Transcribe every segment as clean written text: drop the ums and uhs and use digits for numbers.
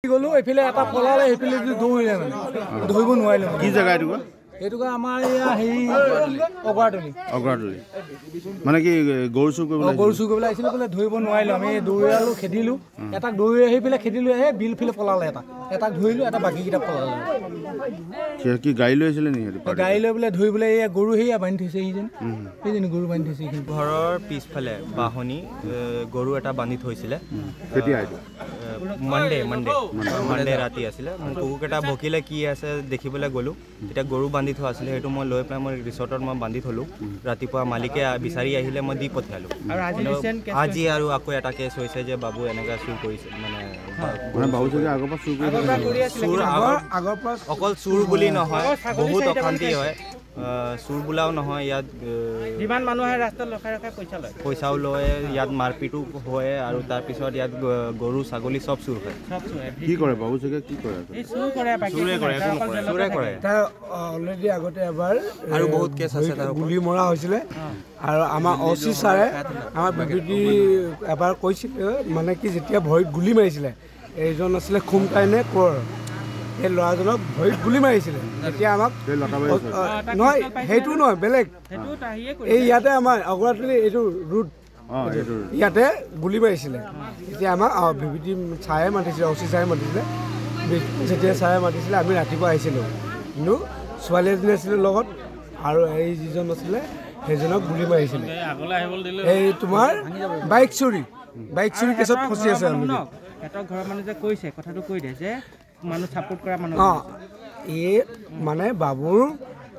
গলো এফালে এটা পলালে এফালে দৌৰিলে মানে ধৰিব নোৱাৰিলে কি জায়গা এইটো আমাৰ এয়া হেৰি অগ্ৰাতলি মানে কি গৰু চুৰ কৰিবলৈ আহিছিলে বোলে ধৰিব নোৱাৰিলো আমি দৌৰালো খেদিলো এটাক দৌৰি আহি পেলাই খেদিলো এই বিল ফিলে পলালে এটাক ধৰিলো এটা বাকীকেইটা পলালে কি গাড়ী লৈ আছিলে নেকি গাড়ী লৈ বোলে ধৰি পেলাই এই গৰু সেয়া বান্ধি থৈছে সেইজনী গৰু বান্ধি থৈছে ঘৰৰ পিছফালে বাহনি গৰু এটা বান্ধি থৈছিলে কেতিয়া মানডে ৰাতি আছিলে কুকুৰকেইটা ভকিলে কি আছে দেখিবলৈ গ'লো এতিয়া গৰু বান্ধি থোৱা আছিলে সেইটো মই লৈ পেলাই মই ৰিচৰ্টত মই বান্ধি থ'লোঁ ৰাতিপুৱা মালিকে বিচাৰি আহিলে মই দি পঠিয়ালোঁ আজি আৰু আকৌ এটা কেছ হৈছে যে বাবু এনেকৈ চুৰ কৰিছে অকল চুৰ বুলি নহয় বহুত অশান্তি হয় চুৰ বোলাও নহয় ইয়াত যিমান মানুহে ৰাস্তাত ৰখাই ৰখাই পইচাও লয় ইয়াত মাৰপিটো হয় আৰু তাৰপিছত ইয়াত গৰু ছাগলী চব চুৰ হয় কি কৰে বাবু চাগে কি কৰে চুৰে কৰে অলৰেডি আগতে এবাৰ আৰু বহুত কেছ আছে গুলি মৰা হৈছিলে আৰু আমাৰ অচি ছাৰে আমাৰ বিবৃতি এবাৰ কৈছিলে মানে কি যেতিয়া ভৰিত গুলি মাৰিছিলে এইজন আছিলে খুমটাইনে কোঁৱৰ এই ল'ৰাজনক ভৰিত গুলি মাৰিছিলে তেতিয়া আমাক নহয় সেইটো নহয় বেলেগ এই ইয়াতে আমাৰ অগ্ৰাতলি এইটো ৰুট ইয়াতে গুলি মাৰিছিলে তেতিয়া আমাক বিবৃতি ছাৰে মাতিছিলে অচি ছাৰে মাতিছিলে যেতিয়া ছাৰে মাতিছিলে আমি ৰাতিপুৱা আহিছিলোঁ কিন্তু ছোৱালী এজনী আছিলে লগত আৰু এই যিজন আছিলে সেইজনক গুলি মাৰিছিলে এই তোমাৰ বাইক চুৰি কেছত ফচি আছে এটা ঘৰৰ মানুহ যে কৈছে কথাটো কৈ দিয়ে যে মানুহ ছাপোৰ্ট কৰা মানুহ এই মানে বাবুৰ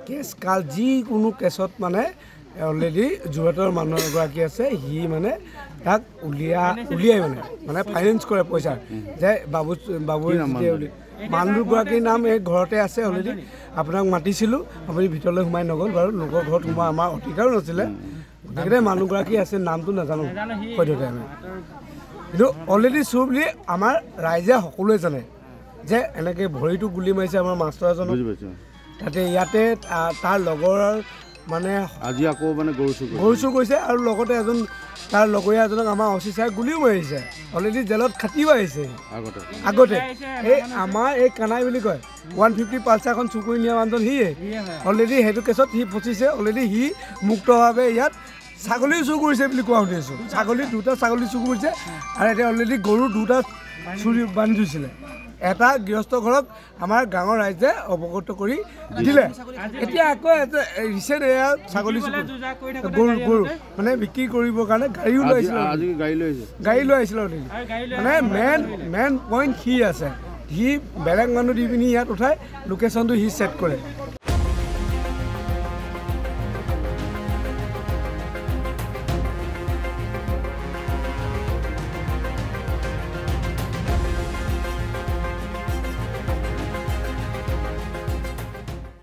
কেছ কাল যিকোনো কেছত মানে অলৰেডি যোৰহাটৰ মানুহ এগৰাকী আছে সি মানে তাক উলিয়াই মানে ফাইনেন্স কৰে পইচা যে বাবুৰ মানুহগৰাকীৰ নাম এই ঘৰতে আছে অলৰেডি আপোনাক মাতিছিলোঁ আপুনি ভিতৰলৈ সোমাই নগ'ল বাৰু লোকৰ ঘৰত সোমোৱা আমাৰ অধিকাৰো নাছিলে গতিকে মানুহগৰাকী আছে নামটো নাজানো সদ্যহতে আমি কিন্তু অলৰেডি চুৰ বুলি আমাৰ ৰাইজে সকলোৱে জানে যে এনেকৈ ভৰিটো গুলি মাৰিছে আমাৰ মাষ্টৰ এজনক তাতে ইয়াতে তাৰ লগৰ মানে আজি আকৌ মানে গৰু চুৰ কৰিছে আৰু লগতে এজন তাৰ লগৰীয়া এজনক আমাৰ অচি ছাৰে গুলিও মাৰিছে অলৰেডি জেলত খাটিও আহিছে আগতে এই আমাৰ এই কানাই বুলি কয় 150 পালচাৰখন চুৰ কৰি নিয়া মানুহজন সিয়ে অলৰেডি সেইটো কেছত সি ফচিছে অলৰেডি সি মুক্তভাৱে ইয়াত ছাগলীও চুৰ কৰিছে বুলি কোৱা শুনিছোঁ দুটা ছাগলী চুৰ কৰিছে আৰু এতিয়া অলৰেডি গৰু দুটা চুৰি বান্ধি থৈছিলে এটা গৃহস্থ ঘৰক আমাৰ গাঁৱৰ ৰাইজে অৱগত কৰি দিলে এতিয়া আকৌ ৰিচেণ্ট এয়া ছাগলী গৰু মানে বিক্ৰী কৰিবৰ কাৰণে গাড়ীও লৈ আহিছিলে মানে মেইন পইণ্ট সি আছে সি বেলেগ মানুহ দি পিনি ইয়াত উঠাই লোকেশ্যনটো সি ছেট কৰে